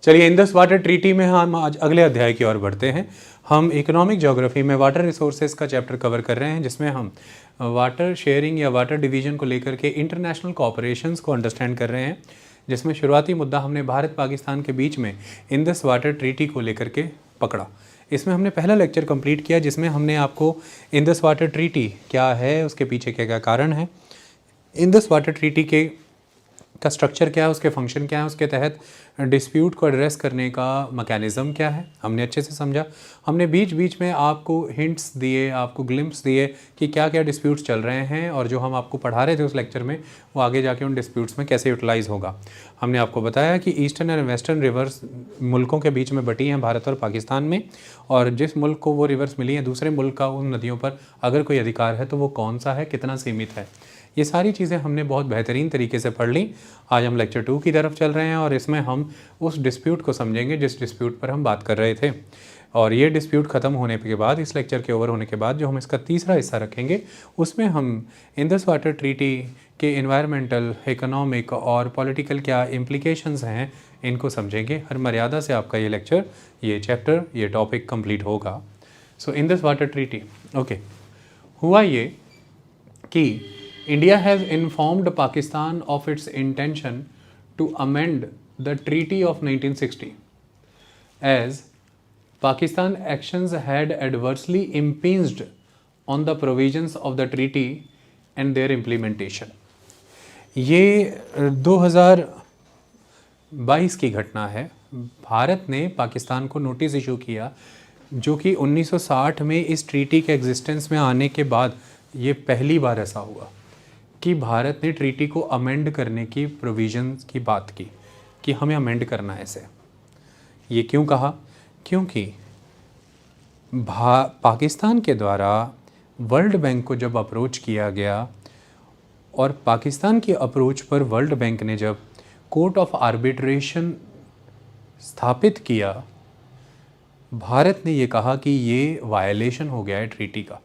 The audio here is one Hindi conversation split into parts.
चलिए, इंडस वाटर ट्रीटी में हम आज अगले अध्याय की ओर बढ़ते हैं। हम इकोनॉमिक ज्योग्राफी में वाटर रिसोर्सेज का चैप्टर कवर कर रहे हैं, जिसमें हम वाटर शेयरिंग या वाटर डिवीजन को लेकर के इंटरनेशनल कोऑपरेशंस को अंडरस्टैंड कर रहे हैं, जिसमें शुरुआती मुद्दा हमने भारत पाकिस्तान के बीच में इंडस वाटर ट्रीटी को लेकर के पकड़ा। इसमें हमने पहला लेक्चर कंप्लीट किया, जिसमें हमने आपको इंडस वाटर ट्रीटी क्या है, उसके पीछे क्या क्या कारण है, इंडस वाटर ट्रीटी का स्ट्रक्चर क्या है, उसके फंक्शन क्या है, उसके तहत डिस्प्यूट को एड्रेस करने का मैकेनिज़्म क्या है, हमने अच्छे से समझा। हमने बीच बीच में आपको हिंट्स दिए, आपको ग्लिम्प्स दिए कि क्या क्या डिस्प्यूट्स चल रहे हैं, और जो हम आपको पढ़ा रहे थे उस लेक्चर में वो आगे जाके उन डिस्प्यूट्स में कैसे यूटिलाइज़ होगा। हमने आपको बताया कि ईस्टर्न और वेस्टर्न रिवर्स मुल्कों के बीच में बटी हैं, भारत और पाकिस्तान में, और जिस मुल्क को वो रिवर्स मिली हैं, दूसरे मुल्क का उन नदियों पर अगर कोई अधिकार है तो वो कौन सा है, कितना सीमित है। ये सारी चीज़ें हमने बहुत बेहतरीन तरीके से पढ़ ली। आज हम लेक्चर 2 की तरफ चल रहे हैं, और इसमें हम उस डिस्प्यूट को समझेंगे जिस डिस्प्यूट पर हम बात कर रहे थे। और ये डिस्प्यूट ख़त्म होने के बाद, इस लेक्चर के ओवर होने के बाद, जो हम इसका तीसरा हिस्सा रखेंगे, उसमें हम इंडस वाटर ट्रीटी के एनवायरमेंटल, इकोनॉमिक और पॉलिटिकल क्या इम्प्लीकेशंस हैं, इनको समझेंगे। हर मर्यादा से आपका ये लेक्चर, ये चैप्टर, ये टॉपिक कंप्लीट होगा। So Indus water treaty, okay, हुआ ये कि India has informed Pakistan of its intention to amend the Treaty of 1960, as Pakistan actions had adversely impinged on the provisions of the treaty and their implementation. ये 2022 की घटना है। भारत ने पाकिस्तान को नोटिस इशू किया, जो कि 1960 में इस ट्रीटी के एग्जिस्टेंस में आने के बाद ये पहली बार ऐसा हुआ कि भारत ने ट्रीटी को अमेंड करने की प्रोविजंस की बात की कि हमें अमेंड करना है इसे। ये क्यों कहा? क्योंकि पाकिस्तान के द्वारा वर्ल्ड बैंक को जब अप्रोच किया गया, और पाकिस्तान की अप्रोच पर वर्ल्ड बैंक ने जब कोर्ट ऑफ आर्बिट्रेशन स्थापित किया, भारत ने ये कहा कि ये वायलेशन हो गया है ट्रीटी का।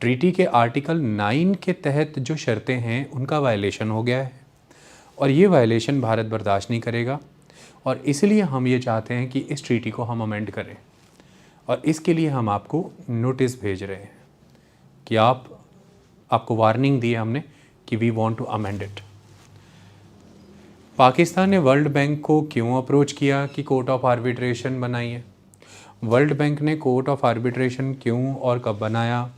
ट्रीटी के आर्टिकल 9 के तहत जो शर्तें हैं उनका वायलेशन हो गया है, और ये वायलेशन भारत बर्दाश्त नहीं करेगा, और इसलिए हम ये चाहते हैं कि इस ट्रीटी को हम अमेंड करें, और इसके लिए हम आपको नोटिस भेज रहे हैं कि आपको वार्निंग दी है हमने कि we want to amend it. Pakistan ने वर्ल्ड बैंक को क्यों अप्रोच किया कि कोर्ट ऑफ आर्बिट्रेशन बनाइए? वर्ल्ड बैंक ने कोर्ट ऑफ आर्बिट्रेशन क्यों और कब बनाया?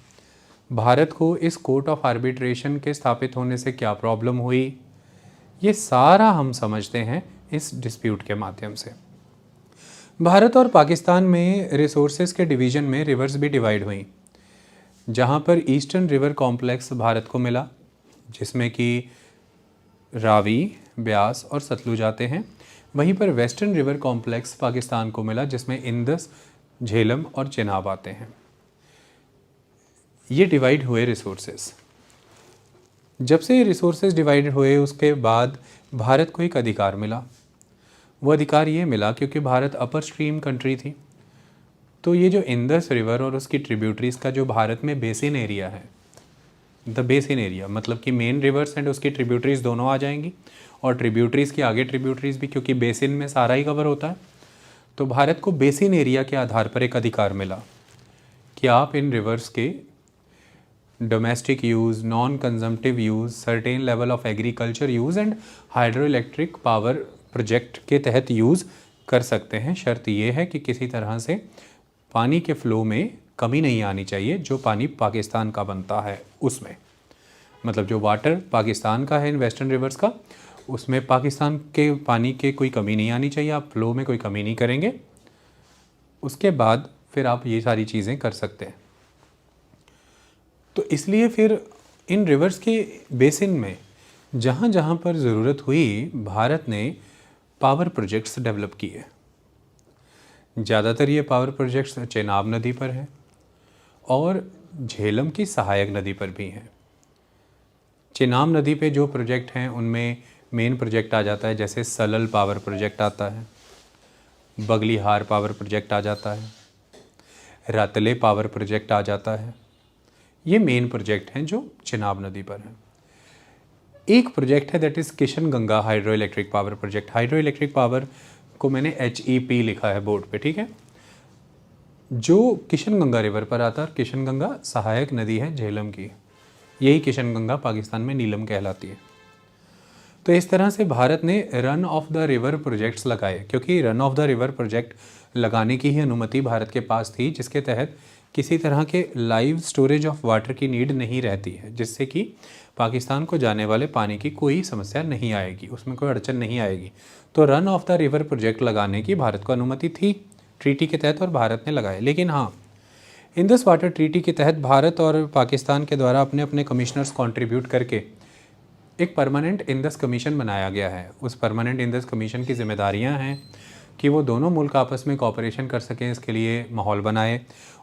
भारत को इस कोर्ट ऑफ आर्बिट्रेशन के स्थापित होने से क्या प्रॉब्लम हुई? ये सारा हम समझते हैं इस डिस्प्यूट के माध्यम से। भारत और पाकिस्तान में रिसोर्सेज के डिवीज़न में रिवर्स भी डिवाइड हुई, जहाँ पर ईस्टर्न रिवर कॉम्प्लेक्स भारत को मिला, जिसमें कि रावी, ब्यास और सतलुज आते हैं। वहीं पर वेस्टर्न रिवर कॉम्प्लेक्स पाकिस्तान को मिला, जिसमें इंदस, झेलम और चेनाब आते हैं। ये डिवाइड हुए रिसोर्सेज। जब से ये रिसोर्सेज डिवाइड हुए, उसके बाद भारत को एक अधिकार मिला। वो अधिकार ये मिला क्योंकि भारत अपर स्ट्रीम कंट्री थी, तो ये जो इंदस रिवर और उसकी ट्रिब्यूटरीज़ का जो भारत में बेसिन एरिया है, द बेसिन एरिया मतलब कि मेन रिवर्स एंड उसकी ट्रिब्यूटरीज़ दोनों आ जाएंगी, और ट्रिब्यूटरीज़ की आगे ट्रिब्यूटरीज़ भी, क्योंकि बेसिन में सारा ही कवर होता है। तो भारत को बेसिन एरिया के आधार पर एक अधिकार मिला कि आप इन रिवर्स के domestic use, non consumptive use, certain level of agriculture use and hydro electric power project के तहत यूज़ कर सकते हैं। शर्त ये है कि किसी तरह से पानी के फ़्लो में कमी नहीं आनी चाहिए, जो पानी पाकिस्तान का बनता है उसमें, मतलब जो वाटर पाकिस्तान का है इन वेस्टर्न रिवर्स का, उसमें पाकिस्तान के पानी के कोई कमी नहीं आनी चाहिए। आप फ्लो में कोई कमी नहीं करेंगे, उसके बाद फिर आप ये सारी चीज़ें कर सकते हैं। तो इसलिए फिर इन रिवर्स के बेसिन में जहाँ जहाँ पर ज़रूरत हुई, भारत ने पावर प्रोजेक्ट्स डेवलप किए। ज़्यादातर ये पावर प्रोजेक्ट्स चेनाब नदी पर हैं और झेलम की सहायक नदी पर भी हैं। चेनाब नदी पे जो प्रोजेक्ट हैं उनमें मेन प्रोजेक्ट आ जाता है, जैसे सलल पावर प्रोजेक्ट आता है, बगलीहार पावर प्रोजेक्ट आ जाता है, रतले पावर प्रोजेक्ट आ जाता है। ये मेन प्रोजेक्ट हैं जो चेनाब नदी पर हैं। एक प्रोजेक्ट है that is Kishan Ganga hydro electric power project. Hydro electric power आपको मैंने HEP लिखा है बोर्ड पे, ठीक है, जो किशन गंगा रिवर पर आता है। किशन गंगा सहायक नदी है झेलम की, यही किशन गंगा पाकिस्तान में नीलम कहलाती है। तो इस तरह से भारत ने run of the river projects लगाए, क्योंकि run of the river project लगाने की ही अनुमति भारत के पास थी, जिसके तहत किसी तरह के लाइव स्टोरेज ऑफ वाटर की नीड नहीं रहती है, जिससे कि पाकिस्तान को जाने वाले पानी की कोई समस्या नहीं आएगी, उसमें कोई अड़चन नहीं आएगी। तो run of the river project लगाने की भारत को अनुमति थी ट्रीटी के तहत, और भारत ने लगाए। लेकिन हाँ, इंडस वाटर ट्रीटी के तहत भारत और पाकिस्तान के द्वारा अपने अपने कमिश्नर्स कंट्रीब्यूट करके एक परमानेंट इंडस कमीशन बनाया गया है। उस परमानेंट इंडस कमीशन की जिम्मेदारियां हैं कि वो दोनों मुल्क आपस में कोऑपरेशन कर सकें, इसके लिए माहौल बनाए,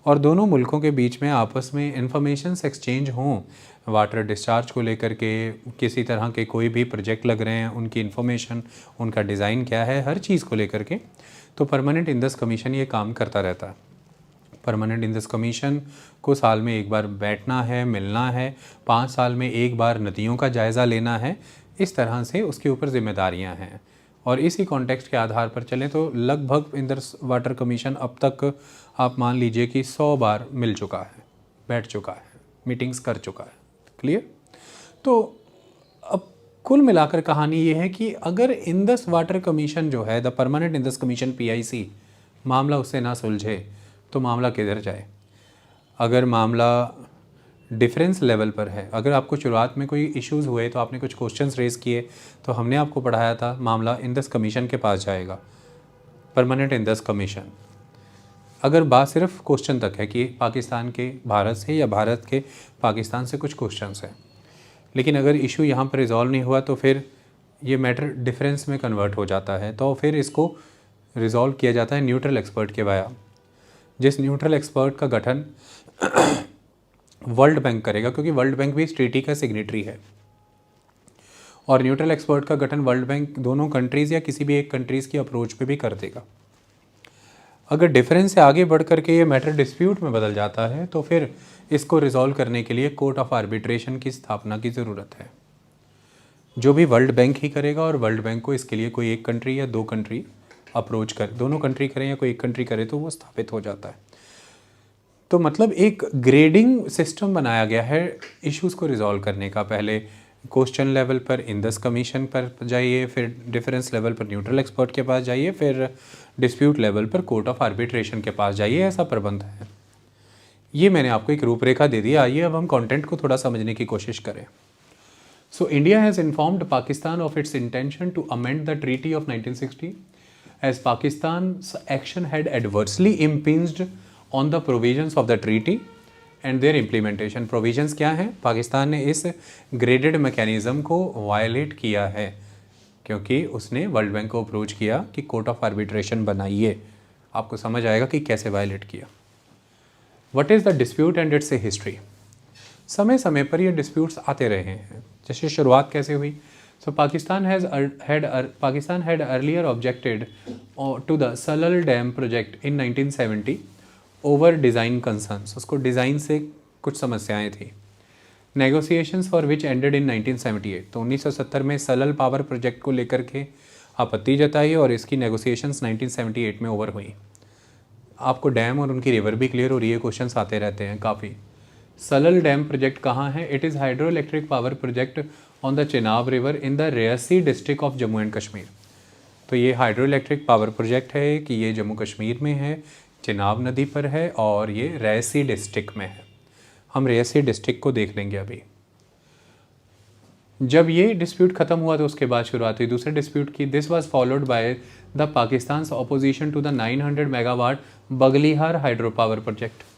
और दोनों मुल्कों के बीच में आपस में इंफॉर्मेशंस एक्सचेंज हों वाटर डिस्चार्ज को लेकर के, किसी तरह के कोई भी प्रोजेक्ट लग रहे हैं उनकी इन्फॉर्मेशन, उनका डिज़ाइन क्या है, हर चीज़ को लेकर के। तो परमानेंट इंडस कमीशन ये काम करता रहता है। परमानेंट इंडस कमीशन को साल में एक बार बैठना है, मिलना है, 5 साल में एक बार नदियों का जायज़ा लेना है, इस तरह से उसके ऊपर जिम्मेदारियां हैं। और इसी कॉन्टेक्स्ट के आधार पर चलें तो लगभग इंडस वाटर कमीशन अब तक आप मान लीजिए कि 100 बार मिल चुका है, बैठ चुका है, मीटिंग्स कर चुका है। क्लियर? तो अब कुल मिलाकर कहानी ये है कि अगर इंडस वाटर कमीशन जो है, the permanent Indus commission PIC, मामला उससे ना सुलझे तो मामला किधर जाए। अगर मामला डिफरेंस लेवल पर है, अगर आपको शुरुआत में कोई इश्यूज़ हुए तो आपने कुछ क्वेश्चंस रेज़ किए, तो हमने आपको पढ़ाया था मामला इंडस कमीशन के पास जाएगा, परमानेंट इंडस कमीशन। अगर बात सिर्फ क्वेश्चन तक है कि पाकिस्तान के भारत से या भारत के पाकिस्तान से कुछ क्वेश्चंस हैं, लेकिन अगर इशू यहाँ पर रिजॉल्व नहीं हुआ तो फिर ये मैटर डिफरेंस में कन्वर्ट हो जाता है, तो फिर इसको रिजॉल्व किया जाता है न्यूट्रल एक्सपर्ट के वाया, जिस न्यूट्रल एक्सपर्ट का गठन वर्ल्ड बैंक करेगा, क्योंकि वर्ल्ड बैंक भी इस ट्रीटी का सिग्नेटरी है। और न्यूट्रल एक्सपर्ट का गठन वर्ल्ड बैंक दोनों कंट्रीज़ या किसी भी एक कंट्रीज़ की अप्रोच पे भी कर देगा। अगर डिफरेंस से आगे बढ़ करके ये मैटर डिस्प्यूट में बदल जाता है तो फिर इसको रिजॉल्व करने के लिए कोर्ट ऑफ आर्बिट्रेशन की स्थापना की ज़रूरत है, जो भी वर्ल्ड बैंक ही करेगा। और वर्ल्ड बैंक को इसके लिए कोई एक कंट्री या 2 कंट्री अप्रोच कर, दोनों कंट्री करें या कोई एक कंट्री करे तो वो स्थापित हो जाता है। तो मतलब एक ग्रेडिंग सिस्टम बनाया गया है इश्यूज़ को रिजॉल्व करने का। पहले क्वेश्चन लेवल पर इंडस कमीशन पर जाइए, फिर डिफरेंस लेवल पर न्यूट्रल एक्सपर्ट के पास जाइए, फिर डिस्प्यूट लेवल पर कोर्ट ऑफ आर्बिट्रेशन के पास जाइए। ऐसा प्रबंध है। ये मैंने आपको एक रूपरेखा दे दी। आइए अब हम कंटेंट को थोड़ा समझने की कोशिश करें। So India has informed Pakistan of its intention to amend the treaty of 1960 as Pakistan's action had adversely impinged on the provisions of the treaty and their implementation. Provisions क्या हैं? पाकिस्तान ने इस ग्रेडेड मैकेनिज़्म को वायलेट किया है, क्योंकि उसने वर्ल्ड बैंक को अप्रोच किया कि कोर्ट ऑफ आर्बिट्रेशन बनाइए। आपको समझ आएगा कि कैसे वायलेट किया। What is the dispute and its history? समय समय पर ये डिस्प्यूट्स आते रहे हैं। जैसे शुरुआत कैसे हुई? So Pakistan had earlier objected to the Salal Dam project in 1970 over design concerns. उसको डिज़ाइन से कुछ समस्याएं थी। Negotiations for which ended in 1978. तो 1970 में सलल पावर प्रोजेक्ट को लेकर के आपत्ति जताई और इसकी नेगोशिएशंस 1978 में ओवर हुई। आपको डैम और उनकी रिवर भी क्लियर हो रही है, क्वेश्चंस आते रहते हैं काफ़ी। सलल डैम प्रोजेक्ट कहाँ है? It is hydro electric power project on the Chenab river in the Reasi district of Jammu and Kashmir. तो ये हाइड्रो इलेक्ट्रिक पावर प्रोजेक्ट है कि ये जम्मू कश्मीर में है, चेनाब नदी पर है और ये रियासी डिस्ट्रिक्ट में है। हम रियासी डिस्ट्रिक्ट को देख लेंगे अभी। जब ये डिस्प्यूट खत्म हुआ तो उसके बाद शुरुआत हुई दूसरे डिस्प्यूट की। This was followed by the Pakistan opposition to the 900 megawatt Baglihar hydro power project.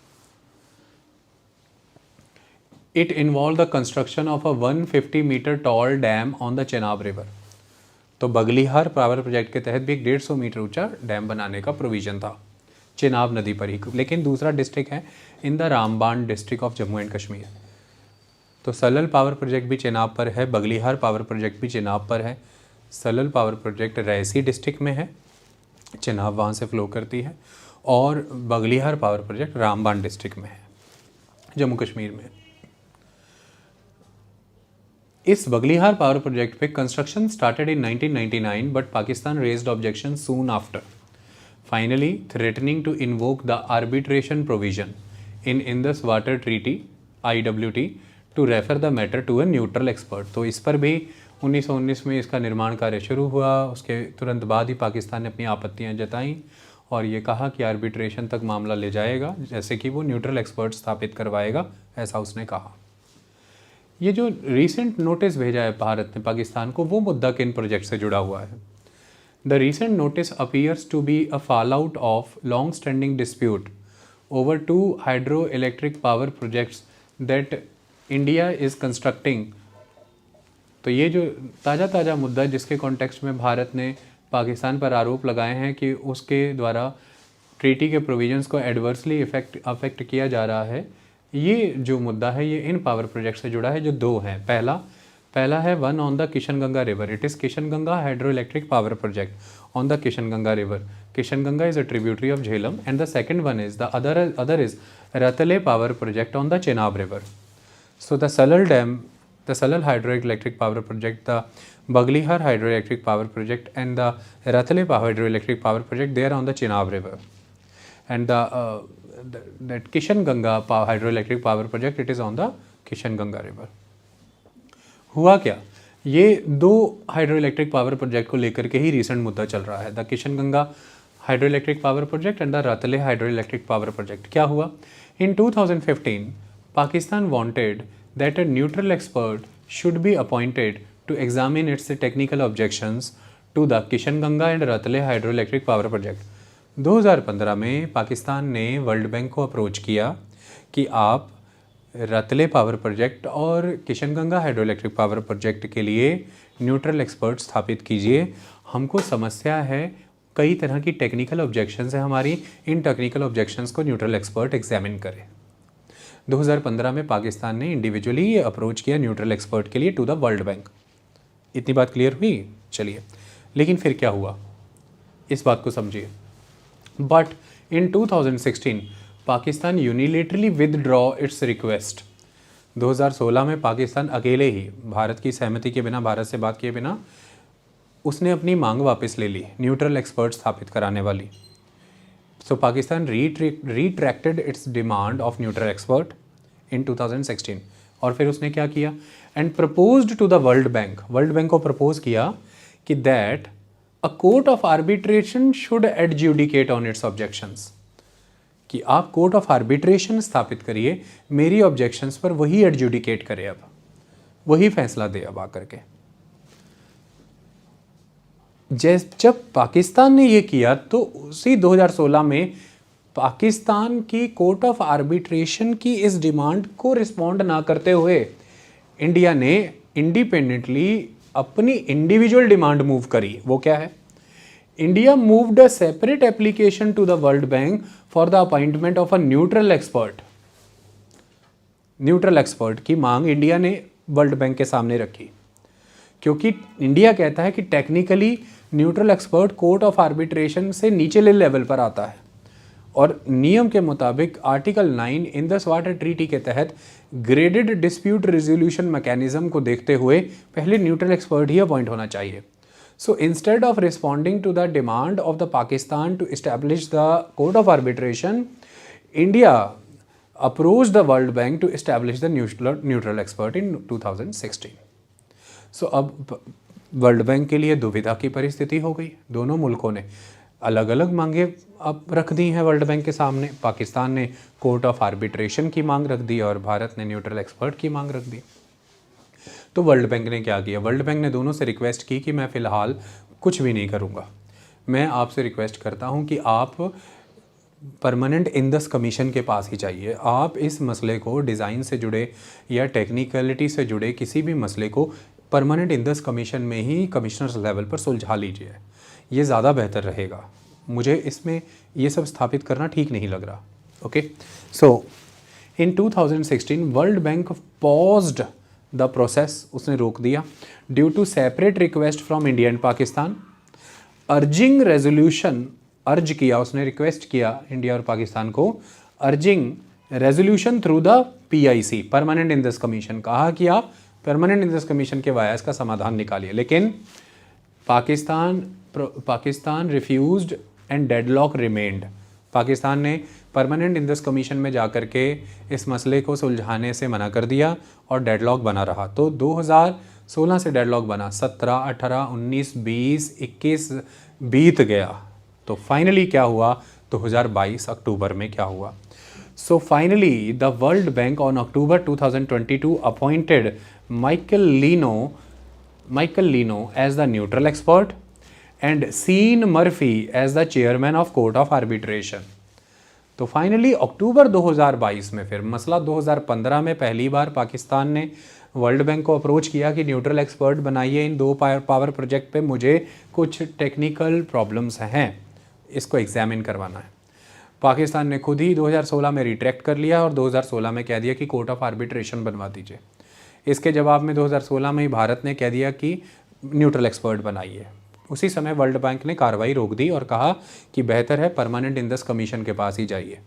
It involved the construction of a 150 metre tall dam on the Chenab river. तो बगलीहार पावर प्रोजेक्ट के तहत भी एक 150 मीटर ऊंचा डैम बनाने का प्रोविजन था चेनाब नदी पर ही। लेकिन दूसरा डिस्ट्रिक्ट है in the Ramban district of Jammu and Kashmir. तो सलल पावर प्रोजेक्ट भी चेनाब पर है, बगलीहार पावर प्रोजेक्ट भी चेनाब पर है। Salal power project Reasi district में है, चेनाब वहाँ से फ्लो करती है, और Baglihar power project Ramban district में है, जम्मू कश्मीर में। इस बगलिहार पावर प्रोजेक्ट पे construction started in 1999 but Pakistan raised objection soon after, finally threatening to invoke the arbitration provision in Indus water treaty IWT to refer the matter to a neutral expert. तो इस पर भी 1919 में इसका निर्माण कार्य शुरू हुआ। उसके तुरंत बाद ही पाकिस्तान ने अपनी आपत्तियां जताईं और ये कहा कि आर्बिट्रेशन तक मामला ले जाएगा, जैसे कि वो न्यूट्रल एक्सपर्ट स्थापित करवाएगा, ऐसा उसने कहा। ये जो रीसेंट नोटिस भेजा है भारत ने पाकिस्तान को, वो मुद्दा किन प्रोजेक्ट से जुड़ा हुआ है? The recent notice appears to be a fall out of long standing dispute over 2 hydro electric power projects that India is constructing. तो ये जो ताज़ा मुद्दा जिसके कॉन्टेक्स्ट में भारत ने पाकिस्तान पर आरोप लगाए हैं कि उसके द्वारा ट्रीटी के प्रोविजंस को एडवर्सली अफेक्ट किया जा रहा है, ये जो मुद्दा है ये इन पावर प्रोजेक्ट से जुड़ा है, जो 2 हैं। पहला है one on the Kishan Ganga river, it is Kishan Ganga hydro electric power project on the Kishan Ganga river. Kishan Ganga is a tributary of Jhelum and the second one is the other is Ratle power project on the Chenab river. So the Salal dam, the Salal hydroelectric power project, the Baglihar hydroelectric power project and the Rathale hydroelectric power project, they are on the Chenab river, and that Kishan Ganga hydroelectric power project, it is on the Kishan Ganga river। हुआ क्या, ये 2 हाइड्रो इलेक्ट्रिक पावर प्रोजेक्ट को लेकर के ही रिसेंट मुद्दा चल रहा है, the Kishan Ganga hydro electric power project and the Ratle hydro electric power project. क्या हुआ, इन 2015 Pakistan wanted that a neutral expert should be appointed to examine its technical objections to the Kishan Ganga and Ratle hydroelectric power project। 2015 में पाकिस्तान ने वर्ल्ड बैंक को अप्रोच किया कि आप रतले पावर प्रोजेक्ट और Kishan Ganga hydroelectric power project के लिए न्यूट्रल एक्सपर्ट स्थापित कीजिए, हमको समस्या है, कई तरह की टेक्निकल ऑब्जेक्शंस है हमारी, इन टेक्निकल ऑब्जेक्शंस को न्यूट्रल एक्सपर्ट एग्जामिन करे। 2015 में पाकिस्तान ने इंडिविजुअली अप्रोच किया न्यूट्रल एक्सपर्ट के लिए टू द वर्ल्ड बैंक। इतनी बात क्लियर हुई? चलिए, लेकिन फिर क्या हुआ इस बात को समझिए। But in 2016 Pakistan unilaterally withdraw it's request. 2016 में पाकिस्तान अकेले ही, भारत की सहमति के बिना, भारत से बात किए बिना, उसने अपनी मांग वापस ले ली न्यूट्रल एक्सपर्ट स्थापित कराने वाली। So Pakistan retracted its demand of neutral expert in 2016 और फिर उसने क्या किया, and proposed to the World Bank, world bank को प्रपोज किया कि that a court of arbitration should adjudicate on its objections, कि आप कोर्ट ऑफ आर्बिट्रेशन स्थापित करिए, मेरी ऑब्जेक्शंस पर वही एडजुडिकेट करे, अब वही फैसला दे अब आकर के। जब पाकिस्तान ने ये किया तो उसी 2016 में पाकिस्तान की कोर्ट ऑफ आर्बिट्रेशन की इस डिमांड को रिस्पॉन्ड ना करते हुए इंडिया ने इंडिपेंडेंटली अपनी इंडिविजुअल डिमांड मूव करी। वो क्या है, India moved a separate application to the world bank for the appointment of a neutral expert. Neutral expert की मांग इंडिया ने वर्ल्ड बैंक के सामने रखी, क्योंकि इंडिया कहता है कि technically neutral expert court of arbitration से नीचले लेवल पर आता है और नियम के मुताबिक आर्टिकल 9 इंडस वाटर ट्रीटी के तहत ग्रेडेड डिस्प्यूट रेजोल्यूशन मैकेनिज्म को देखते हुए पहले न्यूट्रल एक्सपर्ट ही अपॉइंट होना चाहिए। So instead of responding to the demand of the Pakistan to establish the court of arbitration, India approach the world bank to establish the neutral expert in 2016। So अब वर्ल्ड बैंक के लिए दुविधा की परिस्थिति हो गई, दोनों मुल्कों ने अलग अलग मांगे अब रख दी हैं वर्ल्ड बैंक के सामने। पाकिस्तान ने कोर्ट ऑफ आर्बिट्रेशन की मांग रख दी और भारत ने न्यूट्रल एक्सपर्ट की मांग रख दी। तो वर्ल्ड बैंक ने क्या किया, वर्ल्ड बैंक ने दोनों से रिक्वेस्ट की कि मैं फ़िलहाल कुछ भी नहीं करूँगा, मैं आपसे रिक्वेस्ट करता हूँ कि आप परमानेंट इंडस कमीशन के पास ही चाहिए, आप इस मसले को डिज़ाइन से जुड़े या टेक्निकलिटी से जुड़े किसी भी मसले को परमानेंट इंडस कमीशन में ही कमिश्नर्स लेवल पर सुलझा लीजिए, ये ज़्यादा बेहतर रहेगा, मुझे इसमें ये सब स्थापित करना ठीक नहीं लग रहा। Okay, so in 2016 world bank paused the process, उसने रोक दिया due to separate request from India and Pakistan, urging resolution, urge किया उसने, रिक्वेस्ट किया इंडिया और पाकिस्तान को, urging resolution through the PIC, permanent Indus commission, कहा कि आप परमानेंट इंडस कमीशन के वाया इसका समाधान निकालिए। लेकिन Pakistan refused and deadlock remained. Pakistan ने परमानेंट इंडस कमीशन में जाकर के इस मसले को सुलझाने से मना कर दिया और डेडलॉक बना रहा। तो 2016 से डेडलॉक बना, 17, 18, 19, 20, 21 बीत गया। तो फाइनली क्या हुआ, 2022 अक्टूबर में क्या हुआ? So finally, the World Bank on October 2022 appointed Michael Lino as the neutral expert and Sean Murphy as the chairman of Court of Arbitration. तो फाइनली अक्टूबर 2022 में, फिर मसला 2015 में पहली बार पाकिस्तान ने वर्ल्ड बैंक को अप्रोच किया कि न्यूट्रल एक्सपर्ट बनाइए, इन 2 पावर प्रोजेक्ट पे मुझे कुछ टेक्निकल प्रॉब्लम्स हैं, इसको एग्जामिन करवाना है। पाकिस्तान ने खुद ही 2016 में रिट्रैक्ट कर लिया और 2016 में कह दिया कि कोर्ट ऑफ आर्बिट्रेशन बनवा दीजिए। इसके जवाब में 2016 में ही भारत ने कह दिया कि न्यूट्रल एक्सपर्ट बनाइए। उसी समय वर्ल्ड बैंक ने कार्रवाई रोक दी और कहा कि बेहतर है परमानेंट इंडस कमीशन के पास ही जाइए।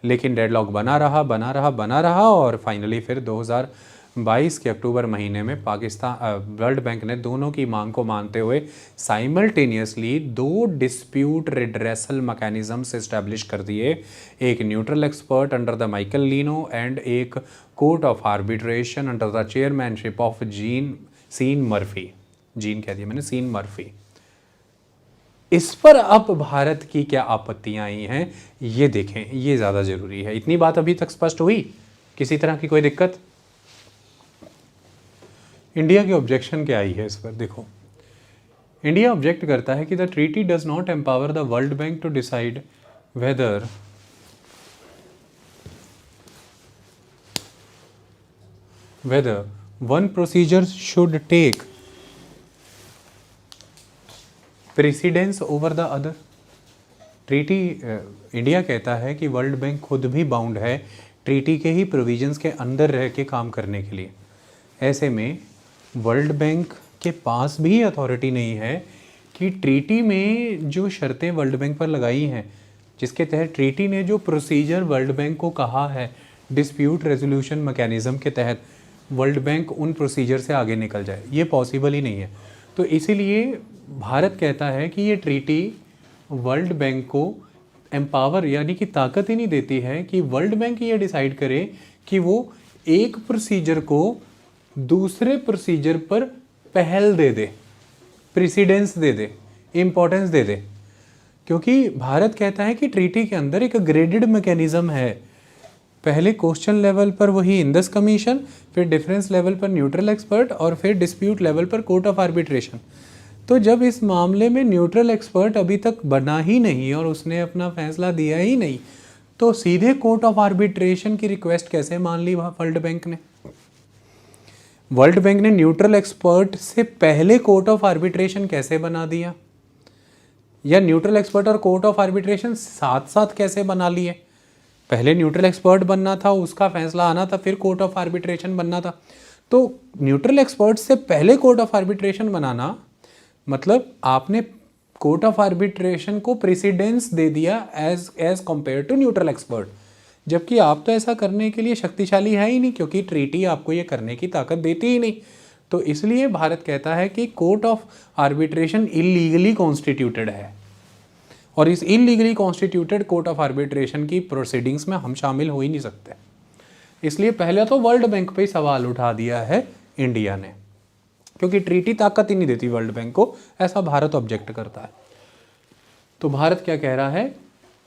लेकिन डेडलॉक बना रहा और फाइनली फिर 2022 के अक्टूबर महीने में वर्ल्ड बैंक ने दोनों की मांग को मानते हुए simultaneously 2 dispute redressal mechanisms establish कर दिए, एक neutral expert under the Michel Lino and एक court of arbitration under the chairmanship of Sean Murphy. इस पर अब भारत की क्या आपत्तियां आई हैं ये देखें, ये ज़्यादा ज़रूरी है। इतनी बात अभी तक स्पष्ट हुई? किसी तरह की कोई दिक्कत? इंडिया की ऑब्जेक्शन क्या आई है इस पर? देखो, इंडिया ऑब्जेक्ट करता है कि the treaty does not empower the world bank to decide whether one procedure should take precedence over the other. Treaty India कहता है कि वर्ल्ड बैंक खुद भी बाउंड है ट्रीटी के ही प्रोविजंस के अंदर रह के काम करने के लिए। ऐसे में वर्ल्ड बैंक के पास भी अथॉरिटी नहीं है कि ट्रीटी में जो शर्तें वर्ल्ड बैंक पर लगाई हैं, जिसके तहत ट्रीटी ने जो प्रोसीजर वर्ल्ड बैंक को कहा है डिस्प्यूट रेजोल्यूशन मैकेनिज्म के तहत, वर्ल्ड बैंक उन प्रोसीजर से आगे निकल जाए, ये पॉसिबल ही नहीं है। तो इसीलिए भारत कहता है कि ये ट्रीटी वर्ल्ड बैंक को एम्पावर यानी कि ताकत ही नहीं देती है कि वर्ल्ड बैंक ये डिसाइड करे कि वो एक प्रोसीजर को दूसरे प्रोसीजर पर पहल दे दे, प्रेसिडेंस दे दे, इम्पोर्टेंस दे दे। क्योंकि भारत कहता है कि ट्रीटी के अंदर एक ग्रेडेड मैकेनिज्म है, पहले क्वेश्चन लेवल पर वही इंडस कमीशन, फिर डिफरेंस लेवल पर न्यूट्रल एक्सपर्ट और फिर डिस्प्यूट लेवल पर कोर्ट ऑफ आर्बिट्रेशन। तो जब इस मामले में न्यूट्रल एक्सपर्ट अभी तक बना ही नहीं और उसने अपना फैसला दिया ही नहीं, तो सीधे कोर्ट ऑफ आर्बिट्रेशन की रिक्वेस्ट कैसे मान ली वर्ल्ड बैंक ने? वर्ल्ड बैंक ने न्यूट्रल एक्सपर्ट से पहले कोर्ट ऑफ आर्बिट्रेशन कैसे बना दिया, या न्यूट्रल एक्सपर्ट और कोर्ट ऑफ आर्बिट्रेशन साथ साथ कैसे बना लिए? पहले न्यूट्रल एक्सपर्ट बनना था, उसका फैसला आना था, फिर कोर्ट ऑफ आर्बिट्रेशन बनना था। तो न्यूट्रल एक्सपर्ट से पहले कोर्ट ऑफ आर्बिट्रेशन बनाना मतलब आपने कोर्ट ऑफ आर्बिट्रेशन को प्रेसिडेंस दे दिया as compare to neutral expert, जबकि आप तो ऐसा करने के लिए शक्तिशाली है ही नहीं, क्योंकि ट्रीटी आपको ये करने की ताकत देती ही नहीं। तो इसलिए भारत कहता है कि court of arbitration illegally constituted है और इस illegally constituted court of arbitration की प्रोसीडिंग्स में हम शामिल हो ही नहीं सकते। इसलिए पहले तो वर्ल्ड बैंक पे ही सवाल उठा दिया है इंडिया ने, क्योंकि ट्रीटी ताकत ही नहीं देती वर्ल्ड बैंक को, ऐसा भारत ऑब्जेक्ट करता है। तो भारत क्या कह रहा है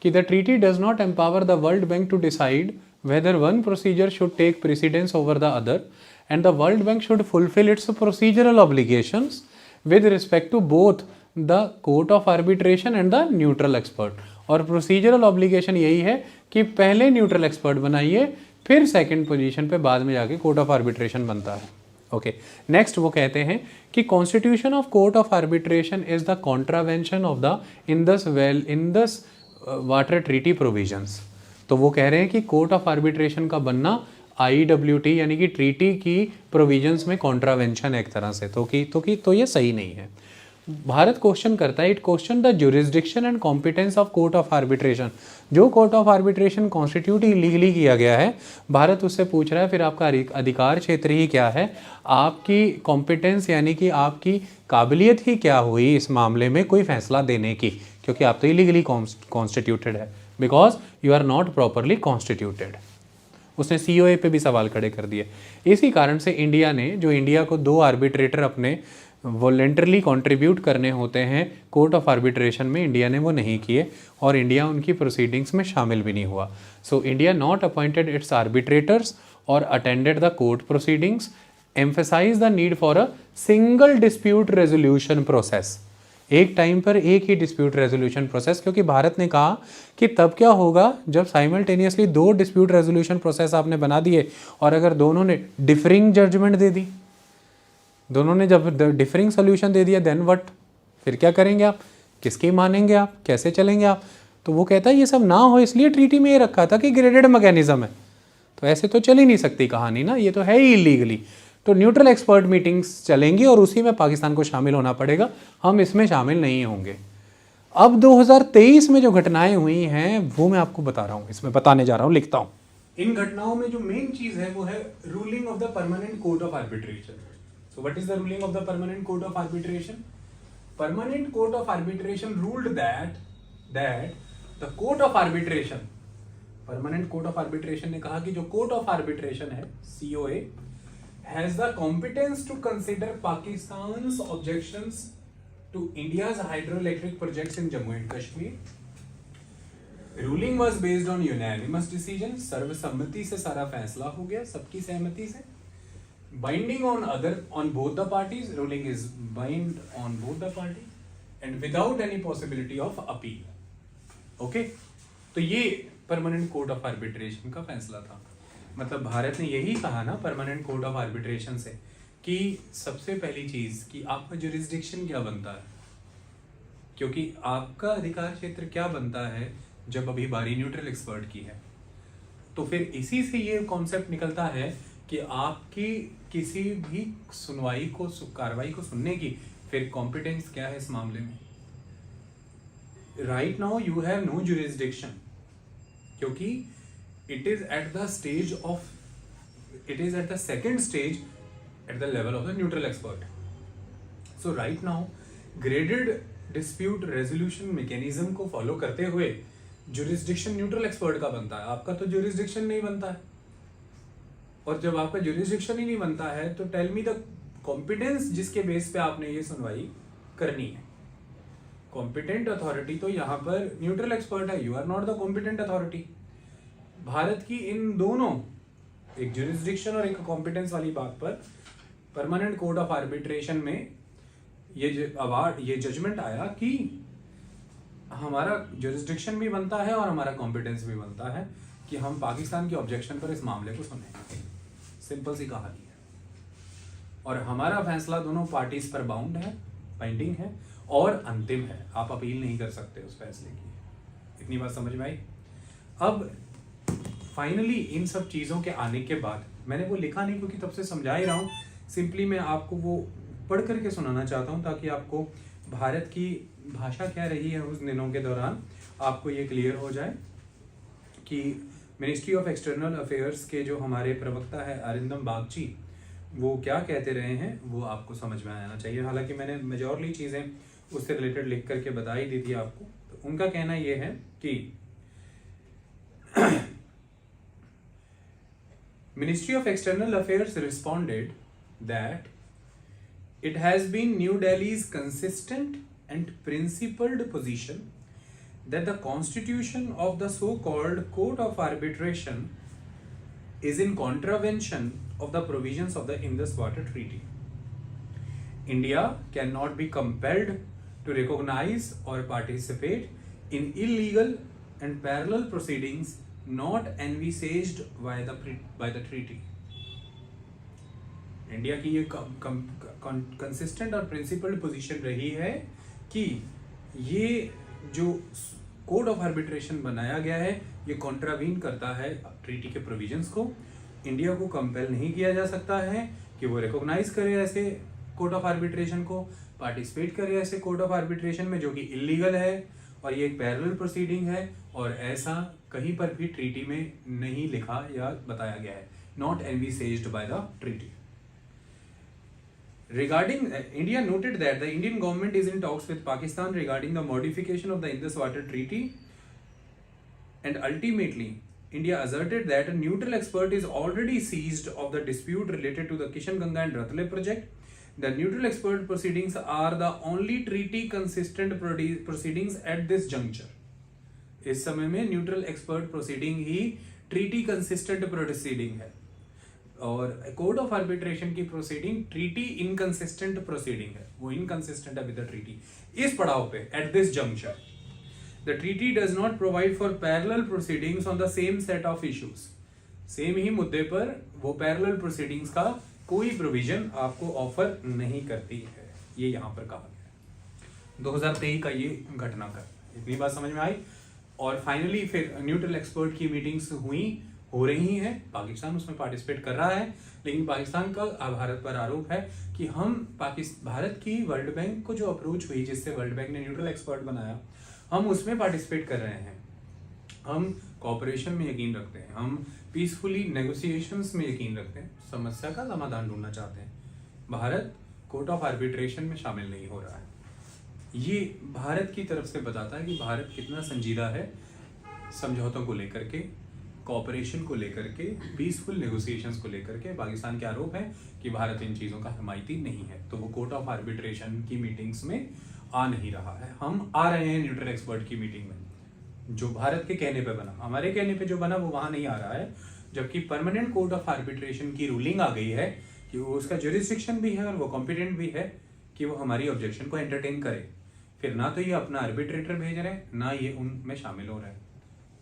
कि the treaty does not empower the world bank to decide whether one procedure should take precedence over the other and the world bank should fulfil its procedural obligations with respect to both the court of arbitration and the neutral expert. और प्रोसीजरल ऑब्लिगेशन यही है कि पहले न्यूट्रल एक्सपर्ट बनाइए, फिर सेकंड पोजीशन पे बाद में जाके कोर्ट ऑफ आर्बिट्रेशन बनता है। ओके, नेक्स्ट वो कहते हैं कि constitution of court of arbitration is the contravention of the Indus water treaty provisions. तो वो कह रहे हैं कि कोर्ट ऑफ आर्बिट्रेशन का बनना IWT यानी कि ट्रीटी की प्रोविजंस में कॉन्ट्रावेंशन है एक तरह से, तो ये सही नहीं है। भारत क्वेश्चन करता है, it question the jurisdiction and competence of court of arbitration. जो court of arbitration constitute illegally किया गया है, भारत उससे पूछ रहा है फिर आपका अधिकार क्षेत्र ही क्या है, आपकी कॉम्पिटेंस यानी कि आपकी काबिलियत ही क्या हुई इस मामले में कोई फैसला देने की, क्योंकि आप तो इलीगली कॉन्स्टिट्यूटेड है, because you are not properly constituted. उसने सीओए पे भी सवाल खड़े कर दिए। इसी कारण से इंडिया ने, जो इंडिया को 2 आर्बिट्रेटर अपने वॉलेंटरली कंट्रीब्यूट करने होते हैं कोर्ट ऑफ आर्बिट्रेशन में, इंडिया ने वो नहीं किए और इंडिया उनकी प्रोसीडिंग्स में शामिल भी नहीं हुआ। So India not appointed its arbitrators और attended the court proceedings, emphasize the need for a single dispute resolution process, एक टाइम पर एक ही डिस्प्यूट रेजोल्यूशन प्रोसेस, क्योंकि भारत ने कहा कि तब क्या होगा जब साइमल्टेनियसली 2 डिस्प्यूट रेजोल्यूशन प्रोसेस आपने बना दिए और अगर दोनों ने डिफरिंग जजमेंट दे दी, दोनों ने जब डिफरिंग सोल्यूशन दे दिया, देन व्हाट, फिर क्या करेंगे आप, किसकी मानेंगे आप, कैसे चलेंगे आप। तो वो कहता है ये सब ना हो इसलिए ट्रीटी में ये रखा था कि ग्रेडेड मैकेनिज्म है, तो ऐसे तो चल ही नहीं सकती कहानी ना, ये तो है ही इलीगली। तो न्यूट्रल एक्सपर्ट मीटिंग्स चलेंगी और उसी में पाकिस्तान को शामिल होना पड़ेगा, हम इसमें शामिल नहीं होंगे। अब 2023 में जो घटनाएं हुई हैं वो मैं आपको बता रहा हूँ, इसमें बताने जा रहा हूँ, लिखता हूँ। इन घटनाओं में जो मेन चीज है वो है ruling of the permanent court of arbitration. So what is the ruling of the permanent court of arbitration? Permanent court of arbitration ruled that the court of arbitration, permanent court of arbitration ने कहा कि जो कोर्ट ऑफ आर्बिट्रेशन है COA has the competence to consider Pakistan's objections to India's hydroelectric projects in Jammu and Kashmir. Ruling was based on unanimous decision, सर्वसम्मति से सारा फैसला हो गया, सबकी सहमति से। Binding on both the parties, ruling is bind on both the parties and without any possibility of appeal. Okay? तो ये परमानेंट कोर्ट ऑफ आर्बिट्रेशन का फैसला था। मतलब भारत ने यही कहा ना परमानेंट कोर्ट ऑफ आर्बिट्रेशन से कि सबसे पहली चीज कि आपका जुरिस्डिक्शन क्या बनता है, क्योंकि आपका अधिकार क्षेत्र क्या बनता है जब अभी बारी न्यूट्रल एक्सपर्ट की है। तो फिर इसी से ये कॉन्सेप्ट निकलता है कि आपकी किसी भी सुनवाई को, कार्रवाई को सुनने की फिर कॉम्पिटेंस क्या है इस मामले में। Right now you have no jurisdiction, क्योंकि it is at the second stage at the level of the neutral expert. So right now graded dispute resolution mechanism को follow करते हुए jurisdiction neutral expert का बनता है, आपका तो jurisdiction नहीं बनता है। और जब आपका jurisdiction ही नहीं बनता है तो tell me the competence जिसके बेस पे आपने ये सुनवाई करनी है। competent authority तो यहाँ पर neutral expert है, you are not the competent authority। Bharat की इन दोनों, एक ज्यूरिसडिक्शन और एक कॉम्पिटेंस वाली बात पर परमानेंट कोर्ट ऑफ आर्बिट्रेशन में ये जजमेंट आया कि हमारा ज्यूरिसडिक्शन भी बनता है और हमारा कॉम्पिटेंस भी बनता है कि हम पाकिस्तान के ऑब्जेक्शन पर इस मामले को सुने। सिंपल सी कहानी है और हमारा फैसला दोनों पार्टीज पर बाइंडिंग है और अंतिम है, आप अपील नहीं कर सकते उस फैसले की। इतनी बात समझ में आई। अब फाइनली इन सब चीज़ों के आने के बाद, मैंने वो लिखा नहीं क्योंकि तब से समझा ही रहा हूँ, सिंपली मैं आपको वो पढ़ करके सुनाना चाहता हूँ ताकि आपको भारत की भाषा क्या रही है उस दिनों के दौरान आपको ये क्लियर हो जाए कि मिनिस्ट्री ऑफ एक्सटर्नल अफेयर्स के जो हमारे प्रवक्ता है अरिंदम बागची, वो क्या कहते रहे हैं वो आपको समझ में आना चाहिए। हालांकि मैंने मेजॉरली चीज़ें उससे रिलेटेड लिख करके बता ही दी थी आपको। तो उनका कहना ये है कि Ministry of External Affairs responded that it has been New Delhi's consistent and principled position that the constitution of the so-called Court of Arbitration is in contravention of the provisions of the Indus Water Treaty. India cannot be compelled to recognize or participate in illegal and parallel proceedings not envisaged by the treaty. India की ये कंसिस्टेंट और प्रिंसिपल्ड पोजीशन रही है कि ये जो कोड ऑफ आर्बिट्रेशन बनाया गया है ये कॉन्ट्रावीन करता है ट्रीटी के प्रोविजंस को। इंडिया को कंपेल नहीं किया जा सकता है कि वो रिकॉग्नाइज करे ऐसे कोर्ट ऑफ आर्बिट्रेशन को, पार्टिसिपेट करे ऐसे कोर्ट ऑफ आर्बिट्रेशन में जो कि इलीगल है और ये एक पैरेलल प्रोसीडिंग है और ऐसा कहीं पर भी ट्रीटी में नहीं लिखा या बताया गया है, not envisaged by the treaty. Regarding India noted that the Indian government is in talks with Pakistan regarding the modification of the Indus Water Treaty, and ultimately India asserted that a neutral expert is already seized of the dispute related to the Kishan Ganga and Ratle project. The neutral expert proceedings are the only treaty consistent proceedings at this juncture. इस समय में न्यूट्रल एक्सपर्ट प्रोसीडिंग ही ट्रीटी कंसिस्टेंट प्रोसीडिंग है और कोड ऑफ आर्बिट्रेशन की प्रोसीडिंग ट्रीटी इनकंसिस्टेंट प्रोसीडिंग है, वो इनकंसिस्टेंट है विद द ट्रीटी. इस पड़ाव पे at this junction the treaty does not provide for parallel proceedings on the same set of issues. Same ही मुद्दे पर वो पैरेलल प्रोसीडिंग्स का कोई प्रोविजन आपको ऑफर नहीं करती है, ये यहां पर कहा गया है. 2023 का ये घटनाक्रम, इतनी बात समझ में आई. और फाइनली फिर न्यूट्रल एक्सपर्ट की मीटिंग्स हो रही हैं, पाकिस्तान उसमें पार्टिसिपेट कर रहा है, लेकिन पाकिस्तान का भारत पर आरोप है कि हम भारत की वर्ल्ड बैंक को जो अप्रोच हुई जिससे वर्ल्ड बैंक ने न्यूट्रल एक्सपर्ट बनाया, हम उसमें पार्टिसिपेट कर रहे हैं, हम कोऑपरेशन में यकीन रखते हैं, हम पीसफुली नेगोशिएशंस में यकीन रखते हैं, समस्या का समाधान ढूंढना चाहते हैं. भारत कोर्ट ऑफ आर्बिट्रेशन में शामिल नहीं हो रहा है. ये भारत की तरफ से बताता है कि भारत कितना संजीदा है समझौतों को लेकर के, कोऑपरेशन को लेकर के, पीसफुल नेगोशिएशंस को लेकर के. पाकिस्तान के आरोप है कि भारत इन चीज़ों का हिमायती नहीं है, तो वो कोर्ट ऑफ आर्बिट्रेशन की मीटिंग्स में आ नहीं रहा है. हम आ रहे हैं न्यूट्रल एक्सपर्ट की मीटिंग में, जो भारत के कहने पे बना, हमारे कहने पे जो बना वो वहां नहीं आ रहा है, जबकि परमानेंट कोर्ट ऑफ आर्बिट्रेशन की रूलिंग आ गई है कि वो उसका ज्यूरिसडिक्शन भी है और वो कॉम्पिटेंट भी है कि वो हमारी ऑब्जेक्शन को एंटरटेन करे. फिर ना तो ये अपना आर्बिट्रेटर भेज रहे हैं, ना ये उनमें शामिल हो रहे हैं.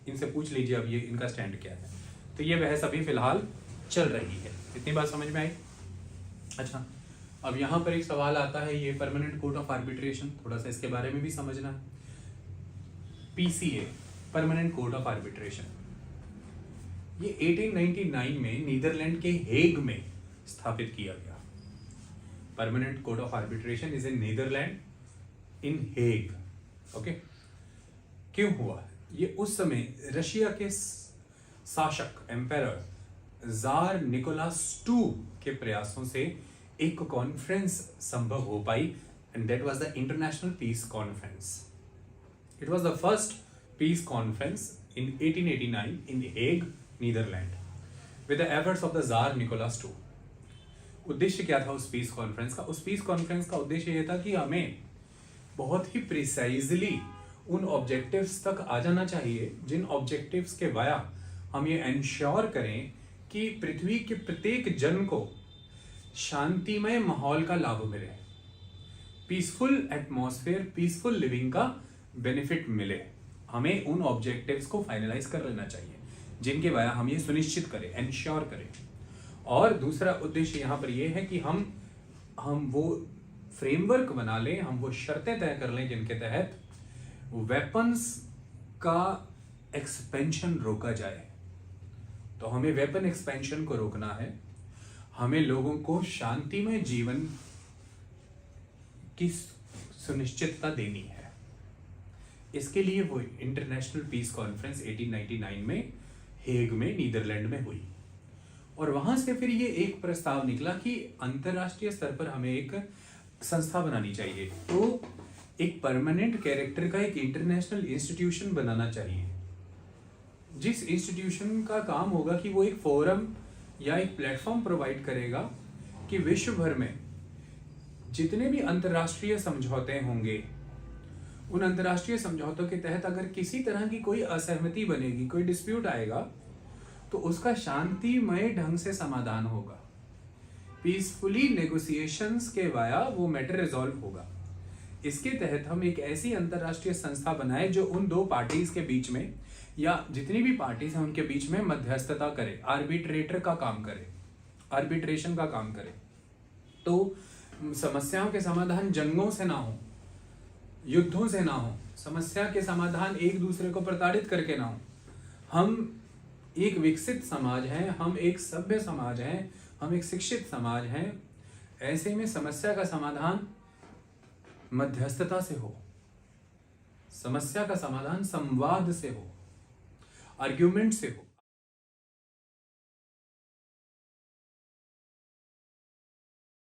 इनसे पूछ लीजिए अब ये इनका स्टैंड क्या है. तो ये बहस अभी फिलहाल चल रही है. इतनी बात समझ में आई. अच्छा, अब यहाँ पर एक सवाल आता है, ये परमानेंट कोर्ट ऑफ आर्बिट्रेशन, थोड़ा सा इसके बारे में भी समझना है. PCA, permanent court of arbitration, ये 1899 में नीदरलैंड के हेग में स्थापित किया गया. Permanent court of arbitration is in Netherland in Hague. Okay, क्यों हुआ? ये उस समय रशिया के शासक एम्पेरर जार निकोलास II के प्रयासों से एक कॉन्फ्रेंस संभव हो पाई, and that was the international peace conference. It was the first peace conference in 1889 in Hague, Netherland, with the efforts of the tsar Nicholas II. उद्देश्य क्या था उस पीस कॉन्फ्रेंस का? उस पीस कॉन्फ्रेंस का उद्देश्य यह था कि हमें बहुत ही प्रिसाइजली उन ऑब्जेक्टिव्स तक आ जाना चाहिए जिन ऑब्जेक्टिव्स के वाया हम ये एंश्योर करें कि पृथ्वी के प्रत्येक जन को शांतिमय माहौल का लाभ मिले, पीसफुल एटमॉस्फेयर, पीसफुल लिविंग का बेनिफिट मिले. हमें उन ऑब्जेक्टिव्स को फाइनलाइज कर लेना चाहिए जिनके वाया हम ये सुनिश्चित करें, एंश्योर करें. और दूसरा उद्देश्य यहाँ पर यह है कि हम वो फ्रेमवर्क बना लें, हम वो शर्तें तय कर लें जिनके तहत वेपन्स का एक्सपेंशन रोका जाए. तो हमें वेपन एक्सपेंशन को रोकना है, हमें लोगों को शांतिमय जीवन की सुनिश्चितता देनी है. इसके लिए वो इंटरनेशनल पीस कॉन्फ्रेंस 1899 में हेग में, नीदरलैंड में हुई. और वहां से फिर ये एक प्रस्ताव निकला कि अंतरराष्ट्रीय स्तर पर हमें एक संस्था बनानी चाहिए. तो एक परमानेंट कैरेक्टर का एक इंटरनेशनल इंस्टीट्यूशन बनाना चाहिए, जिस इंस्टीट्यूशन का काम होगा कि वो एक फोरम या एक प्लेटफॉर्म प्रोवाइड करेगा कि विश्व भर में जितने भी अंतरराष्ट्रीय समझौते होंगे, उन अंतरराष्ट्रीय समझौतों के तहत अगर किसी तरह की कोई असहमति बनेगी, कोई डिस्प्यूट आएगा, तो उसका शांतिमय ढंग से समाधान होगा, पीसफुली नेगोशिएशंस के वाया वो मैटर रिजॉल्व होगा. इसके तहत हम एक ऐसी अंतरराष्ट्रीय संस्था बनाए जो उन दो पार्टीज के बीच में या जितनी भी पार्टीज हैं उनके बीच में मध्यस्थता करे, आर्बिट्रेटर का काम करे, आर्बिट्रेशन का काम करे. तो समस्याओं के समाधान जंगों से ना हो, युद्धों से ना हो, समस्या के समाधान एक दूसरे को प्रताड़ित करके ना हो. हम एक विकसित समाज हैं, हम एक सभ्य समाज हैं, हम एक शिक्षित समाज हैं, ऐसे में समस्या का समाधान मध्यस्थता से हो, समस्या का समाधान संवाद से हो, आर्ग्यूमेंट से हो।